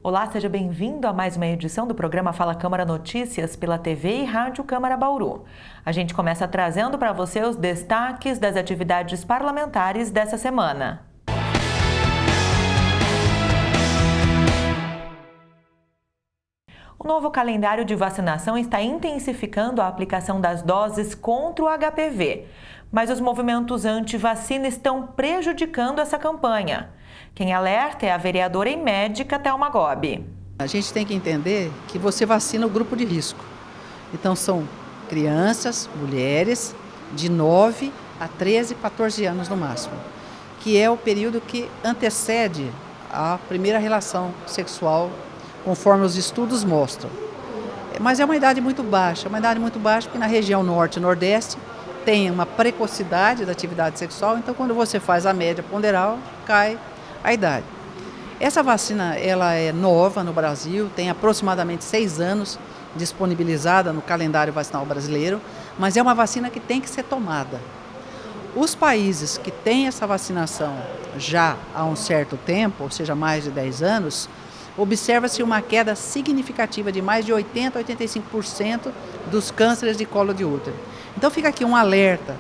Olá, seja bem-vindo a mais uma edição do programa Fala Câmara Notícias pela TV e Rádio Câmara Bauru. A gente começa trazendo para você os destaques das atividades parlamentares dessa semana. O novo calendário de vacinação está intensificando a aplicação das doses contra o HPV, mas os movimentos anti-vacina estão prejudicando essa campanha. Quem alerta é a vereadora e médica Thelma Gobi. A gente tem que entender que você vacina o grupo de risco. Então são crianças, mulheres de 9 a 13, 14 anos no máximo, que é o período que antecede a primeira relação sexual, conforme os estudos mostram. Mas é uma idade muito baixa porque na região norte e nordeste tem uma precocidade da atividade sexual, então quando você faz a média ponderal, cai a idade. Essa vacina ela é nova no Brasil, tem aproximadamente 6 anos disponibilizada no calendário vacinal brasileiro, mas é uma vacina que tem que ser tomada. Os países que têm essa vacinação já há um certo tempo, ou seja, mais de 10 anos, observa-se uma queda significativa de mais de 80% a 85% dos cânceres de colo de útero. Então fica aqui um alerta,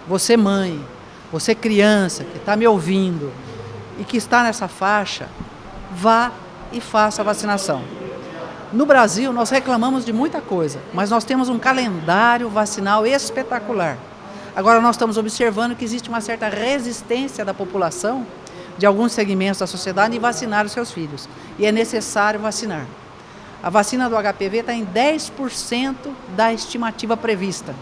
você mãe, você criança que está me ouvindo e que está nessa faixa, vá e faça a vacinação. No Brasil nós reclamamos de muita coisa, mas nós temos um calendário vacinal espetacular. Agora nós estamos observando que existe uma certa resistência da população, de alguns segmentos da sociedade, em vacinar os seus filhos. E é necessário vacinar. A vacina do HPV está em 10% da estimativa prevista.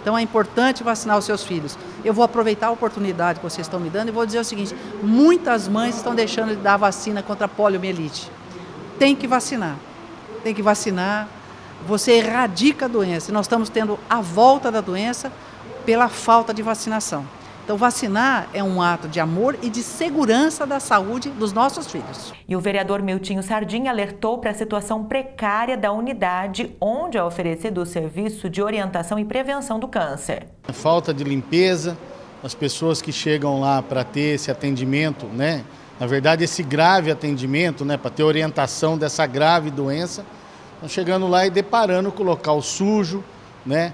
Então é importante vacinar os seus filhos. Eu vou aproveitar a oportunidade que vocês estão me dando e vou dizer o seguinte: muitas mães estão deixando de dar vacina contra a poliomielite. Tem que vacinar. Tem que vacinar. Você erradica a doença. E nós estamos tendo a volta da doença pela falta de vacinação. Então, vacinar é um ato de amor e de segurança da saúde dos nossos filhos. E o vereador Miltinho Sardinha alertou para a situação precária da unidade onde é oferecido o serviço de orientação e prevenção do câncer. A falta de limpeza, as pessoas que chegam lá para ter esse atendimento, né? Na verdade, esse grave atendimento, né? Para ter orientação dessa grave doença, estão chegando lá e deparando com o local sujo, né?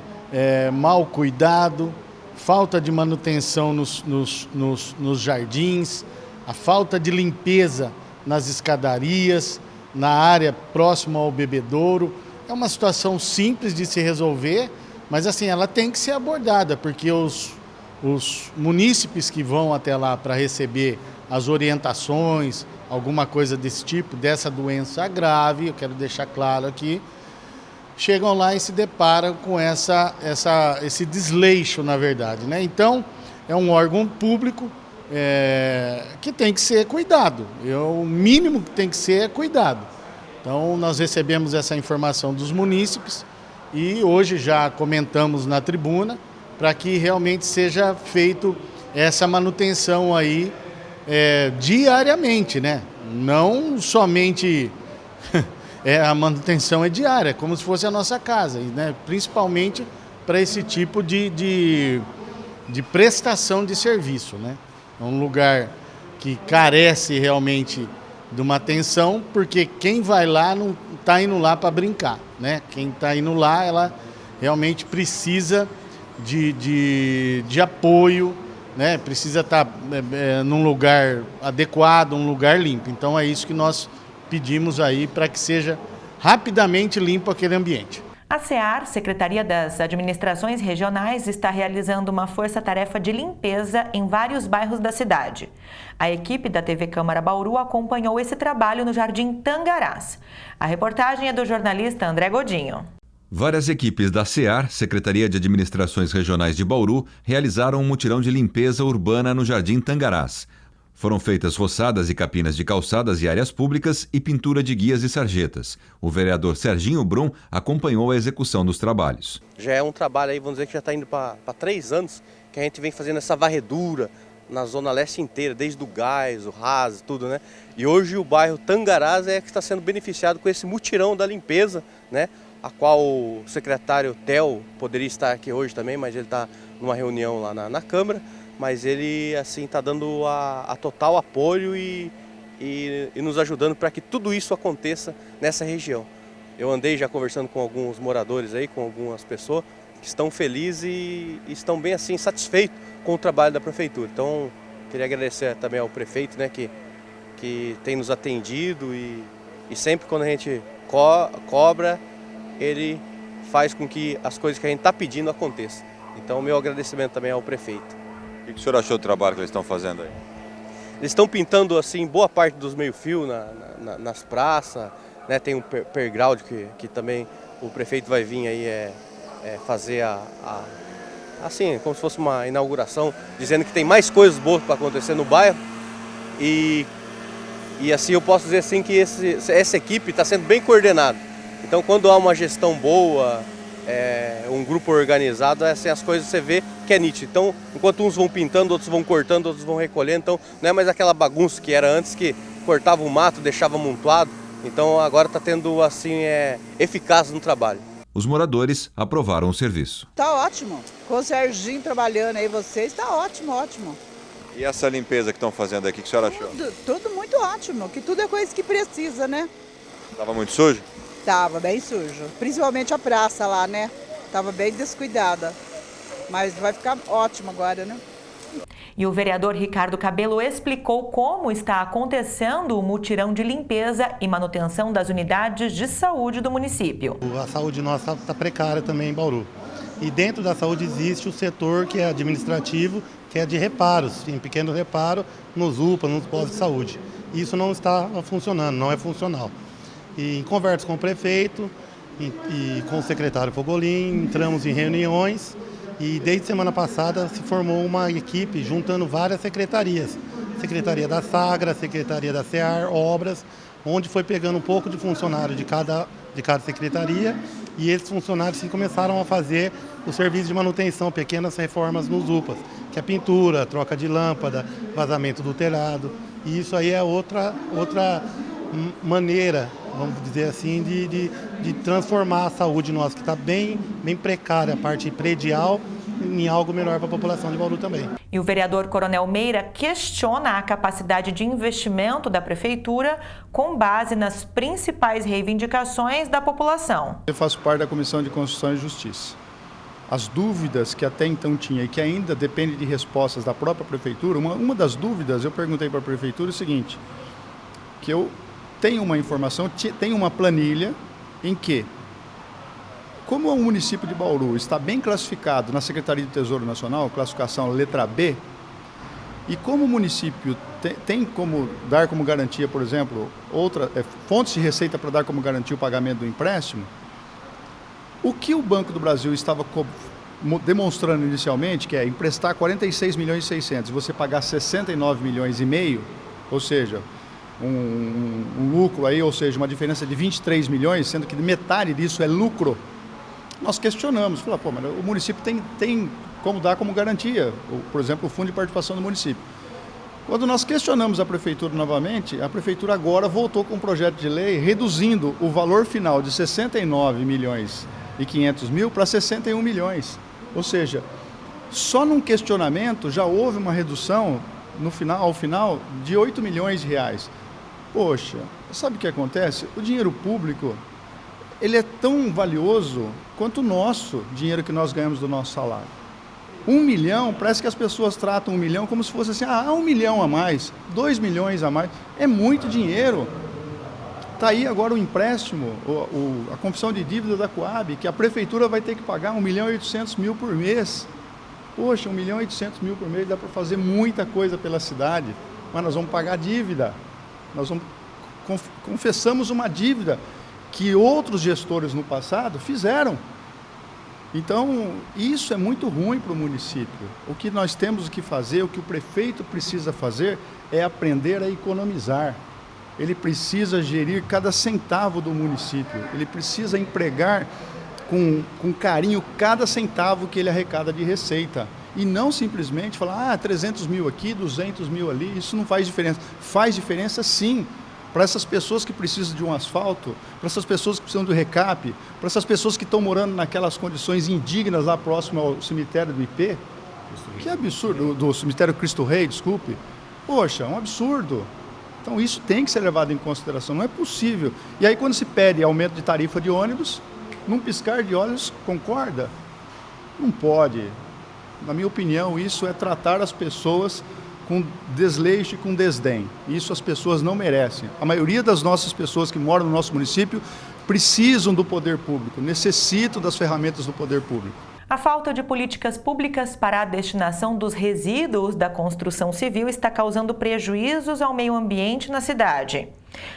Mal cuidado, falta de manutenção nos jardins, a falta de limpeza nas escadarias, na área próxima ao bebedouro. É uma situação simples de se resolver, mas assim, ela tem que ser abordada, porque os munícipes que vão até lá para receber as orientações, alguma coisa desse tipo, dessa doença grave, eu quero deixar claro aqui, chegam lá e se deparam com esse desleixo, na verdade, né? Então, é um órgão público que tem que ser cuidado. O mínimo que tem que ser é cuidado. Então, nós recebemos essa informação dos munícipes e hoje já comentamos na tribuna para que realmente seja feito essa manutenção aí diariamente, né? Não somente... a manutenção é diária, como se fosse a nossa casa, né? Principalmente para esse tipo de prestação de serviço, né? É um lugar que carece realmente de uma atenção, porque quem vai lá não está indo lá para brincar, né? Quem está indo lá, ela realmente precisa de apoio, né? Precisa estar num lugar adequado, um lugar limpo. Então é isso que nós pedimos aí para que seja rapidamente limpo aquele ambiente. A SEAR, Secretaria das Administrações Regionais, está realizando uma força-tarefa de limpeza em vários bairros da cidade. A equipe da TV Câmara Bauru acompanhou esse trabalho no Jardim Tangarás. A reportagem é do jornalista André Godinho. Várias equipes da SEAR, Secretaria de Administrações Regionais de Bauru, realizaram um mutirão de limpeza urbana no Jardim Tangarás. Foram feitas roçadas e capinas de calçadas e áreas públicas e pintura de guias e sarjetas. O vereador Serginho Brum acompanhou a execução dos trabalhos. Já é um trabalho aí, vamos dizer que já está indo para 3 anos, que a gente vem fazendo essa varredura na Zona Leste inteira, desde o Gás, o Ras, tudo, né? E hoje o bairro Tangarás é que está sendo beneficiado com esse mutirão da limpeza, né? A qual o secretário Theo poderia estar aqui hoje também, mas ele está numa reunião lá na Câmara. Mas ele assim está dando a total apoio e e nos ajudando para que tudo isso aconteça nessa região. Eu andei já conversando com alguns moradores aí, com algumas pessoas que estão felizes e estão bem assim satisfeitos com o trabalho da prefeitura. Então, queria agradecer também ao prefeito, né, que tem nos atendido e sempre quando a gente cobra, ele faz com que as coisas que a gente está pedindo aconteçam. Então, meu agradecimento também ao prefeito. O que o senhor achou do trabalho que eles estão fazendo aí? Eles estão pintando assim boa parte dos meio-fio nas praças, né? Tem um playground que também o prefeito vai vir aí fazer assim, como se fosse uma inauguração, dizendo que tem mais coisas boas para acontecer no bairro. E assim eu posso dizer assim que essa equipe está sendo bem coordenada. Então quando há uma gestão boa, um grupo organizado, assim, as coisas você vê que é nítido. Então, enquanto uns vão pintando, outros vão cortando, outros vão recolhendo, então não é mais aquela bagunça que era antes, que cortava o mato, deixava amontoado. Então agora está tendo assim eficácia no trabalho. Os moradores aprovaram o serviço. Tá ótimo. Com o Serginho trabalhando aí, vocês, tá ótimo, ótimo. E essa limpeza que estão fazendo aqui, o que a senhora achou? Tudo muito ótimo, que tudo é coisa que precisa, né? Estava muito sujo? Tava bem sujo. Principalmente a praça lá, né? Tava bem descuidada. Mas vai ficar ótimo agora, né? E o vereador Ricardo Cabello explicou como está acontecendo o mutirão de limpeza e manutenção das unidades de saúde do município. A saúde nossa está precária também em Bauru. E dentro da saúde existe o setor que é administrativo, que é de reparos, em pequeno reparo nos UPA, nos postos de saúde. Isso não está funcionando, não é funcional. E em conversas com o prefeito e com o secretário Fogolin, entramos em reuniões e desde semana passada se formou uma equipe juntando várias secretarias. Secretaria da Sagra, Secretaria da SEAR, Obras, onde foi pegando um pouco de funcionário de cada secretaria e esses funcionários sim começaram a fazer o serviço de manutenção, pequenas reformas nos UPAs, que é pintura, troca de lâmpada, vazamento do telhado. E isso aí é outra maneira, vamos dizer assim, de transformar a saúde nossa, que está bem precária, a parte predial, em algo melhor para a população de Bauru também. E o vereador Coronel Meira questiona a capacidade de investimento da prefeitura com base nas principais reivindicações da população. Eu faço parte da Comissão de Constituição e Justiça. As dúvidas que até então tinha e que ainda depende de respostas da própria prefeitura, uma das dúvidas, eu perguntei para a prefeitura o seguinte, que eu tenho uma informação, tenho uma planilha em que, como o município de Bauru está bem classificado na Secretaria do Tesouro Nacional, classificação letra B, e como o município tem como dar como garantia, por exemplo, fontes de receita para dar como garantia o pagamento do empréstimo, o que o Banco do Brasil estava demonstrando inicialmente, que é emprestar 46 milhões e 600 e você pagar 69 milhões e meio, ou seja, um lucro aí, ou seja, uma diferença de 23 milhões, sendo que metade disso é lucro, nós questionamos, falamos, pô, mas o município tem como dar como garantia, por exemplo, o Fundo de Participação do Município. Quando nós questionamos a Prefeitura novamente, a Prefeitura agora voltou com um projeto de lei reduzindo o valor final de 69 milhões e 500 mil para 61 milhões. Ou seja, só num questionamento já houve uma redução ao final de 8 milhões de reais. Poxa, sabe o que acontece? O dinheiro público, ele é tão valioso quanto o nosso dinheiro que nós ganhamos do nosso salário. 1 milhão, parece que as pessoas tratam 1 milhão como se fosse assim, 1 milhão a mais, 2 milhões a mais, é muito dinheiro. Está aí agora o empréstimo, a confissão de dívida da Coab, que a prefeitura vai ter que pagar 1 milhão e 800 mil por mês. Poxa, 1 milhão e 800 mil por mês dá para fazer muita coisa pela cidade, mas nós vamos pagar dívida. Nós confessamos uma dívida que outros gestores no passado fizeram. Então, isso é muito ruim para o município. O que nós temos que fazer, o que o prefeito precisa fazer é aprender a economizar. Ele precisa gerir cada centavo do município. Ele precisa empregar com carinho cada centavo que ele arrecada de receita. E não simplesmente falar, 300 mil aqui, 200 mil ali, isso não faz diferença. Faz diferença sim, para essas pessoas que precisam de um asfalto, para essas pessoas que precisam do recap, para essas pessoas que estão morando naquelas condições indignas lá próximo ao cemitério do IP. Que absurdo, do cemitério Cristo Rei, desculpe. Poxa, um absurdo. Então isso tem que ser levado em consideração, não é possível. E aí quando se pede aumento de tarifa de ônibus, num piscar de olhos, concorda? Não pode. Na minha opinião, isso é tratar as pessoas com desleixo e com desdém. Isso as pessoas não merecem. A maioria das nossas pessoas que moram no nosso município precisam do poder público, necessitam das ferramentas do poder público. A falta de políticas públicas para a destinação dos resíduos da construção civil está causando prejuízos ao meio ambiente na cidade.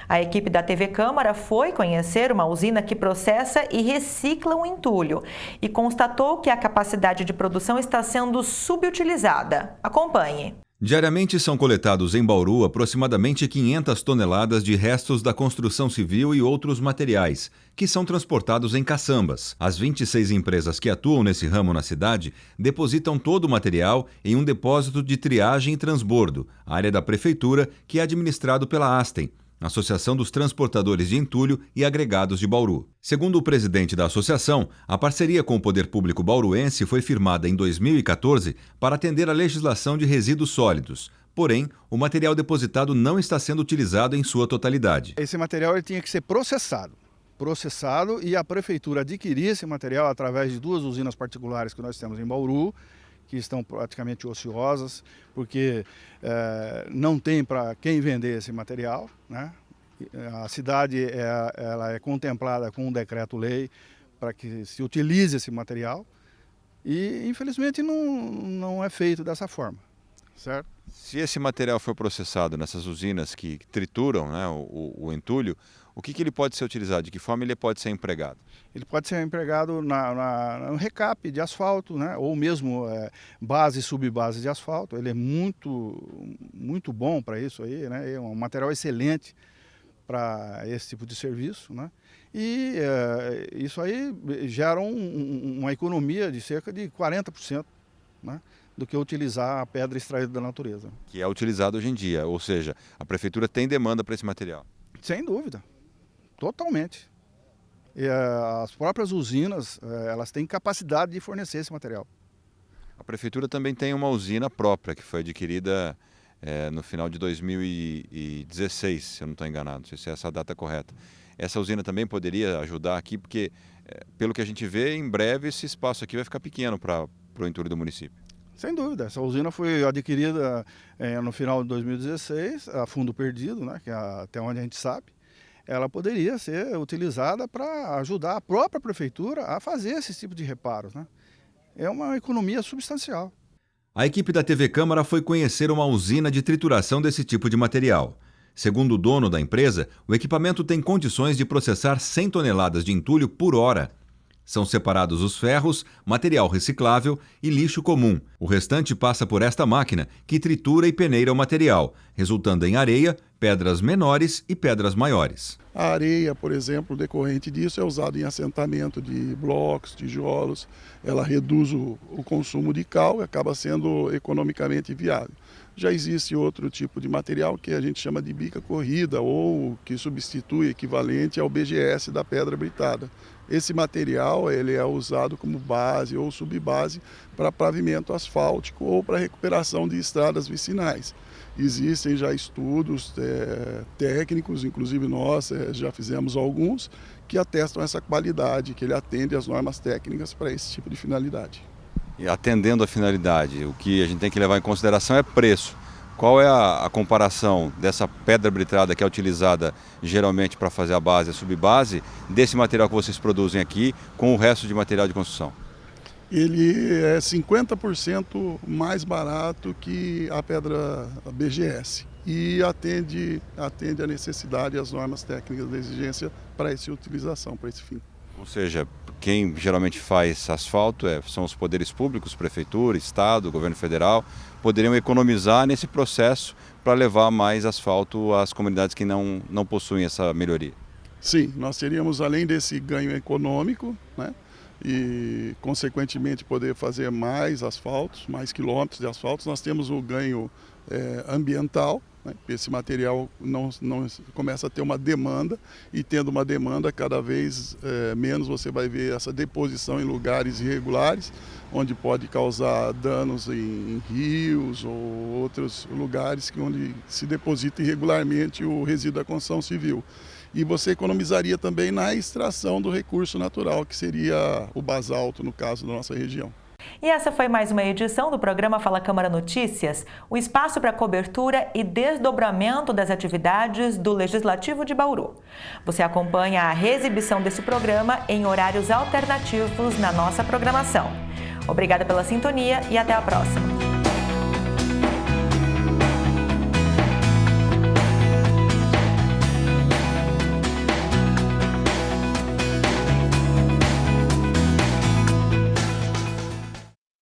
A equipe da TV Câmara foi conhecer uma usina que processa e recicla o entulho e constatou que a capacidade de produção está sendo subutilizada. Acompanhe. Diariamente são coletados em Bauru aproximadamente 500 toneladas de restos da construção civil e outros materiais, que são transportados em caçambas. As 26 empresas que atuam nesse ramo na cidade depositam todo o material em um depósito de triagem e transbordo, área da prefeitura que é administrado pela Astem, Associação dos Transportadores de Entulho e Agregados de Bauru. Segundo o presidente da associação, a parceria com o Poder Público bauruense foi firmada em 2014 para atender à legislação de resíduos sólidos. Porém, o material depositado não está sendo utilizado em sua totalidade. Esse material ele tinha que ser processado e a prefeitura adquirir esse material através de 2 usinas particulares que nós temos em Bauru, que estão praticamente ociosas, porque não tem para quem vender esse material, né? A cidade ela é contemplada com um decreto-lei para que se utilize esse material e, infelizmente, não é feito dessa forma, certo? Se esse material for processado nessas usinas que trituram, né, o entulho, o que ele pode ser utilizado? De que forma ele pode ser empregado? Ele pode ser empregado no recap de asfalto, né? Ou mesmo base e subbase de asfalto. Ele é muito bom para isso aí, né? É um material excelente para esse tipo de serviço, né? E isso aí gera uma economia de cerca de 40%, né? Do que utilizar a pedra extraída da natureza. Que é utilizado hoje em dia, ou seja, a prefeitura tem demanda para esse material. Sem dúvida, totalmente. E as próprias usinas, elas têm capacidade de fornecer esse material. A prefeitura também tem uma usina própria que foi adquirida no final de 2016, se eu não estou enganado, não sei se é essa a data correta. Essa usina também poderia ajudar aqui, porque pelo que a gente vê, em breve esse espaço aqui vai ficar pequeno para o entulho do município. Sem dúvida, essa usina foi adquirida no final de 2016, a fundo perdido, né, que é até onde a gente sabe. Ela poderia ser utilizada para ajudar a própria prefeitura a fazer esse tipo de reparos, né? É uma economia substancial. A equipe da TV Câmara foi conhecer uma usina de trituração desse tipo de material. Segundo o dono da empresa, o equipamento tem condições de processar 100 toneladas de entulho por hora. São separados os ferros, material reciclável e lixo comum. O restante passa por esta máquina, que tritura e peneira o material, resultando em areia, pedras menores e pedras maiores. A areia, por exemplo, decorrente disso, é usada em assentamento de blocos, tijolos. Ela reduz o consumo de cal e acaba sendo economicamente viável. Já existe outro tipo de material que a gente chama de bica corrida, ou que substitui equivalente ao BGS da pedra britada. Esse material ele é usado como base ou subbase para pavimento asfáltico ou para recuperação de estradas vicinais. Existem já estudos técnicos, inclusive nós já fizemos alguns, que atestam essa qualidade, que ele atende às normas técnicas para esse tipo de finalidade. E atendendo a finalidade, o que a gente tem que levar em consideração é preço. Qual é a comparação dessa pedra britada que é utilizada geralmente para fazer a base e a subbase, desse material que vocês produzem aqui com o resto de material de construção? Ele é 50% mais barato que a pedra BGS e atende a necessidade e as normas técnicas da exigência para essa utilização, para esse fim. Ou seja, quem geralmente faz asfalto são os poderes públicos, prefeitura, estado, governo federal, poderiam economizar nesse processo para levar mais asfalto às comunidades que não possuem essa melhoria. Sim, nós teríamos, além desse ganho econômico, né, e consequentemente poder fazer mais asfaltos, mais quilômetros de asfaltos, nós temos o ganho ambiental, né? Esse material não começa a ter uma demanda, e tendo uma demanda cada vez menos você vai ver essa deposição em lugares irregulares, onde pode causar danos em rios ou outros lugares onde se deposita irregularmente o resíduo da construção civil. E você economizaria também na extração do recurso natural, que seria o basalto, no caso da nossa região. E essa foi mais uma edição do programa Fala Câmara Notícias, o espaço para cobertura e desdobramento das atividades do Legislativo de Bauru. Você acompanha a reexibição desse programa em horários alternativos na nossa programação. Obrigada pela sintonia e até a próxima.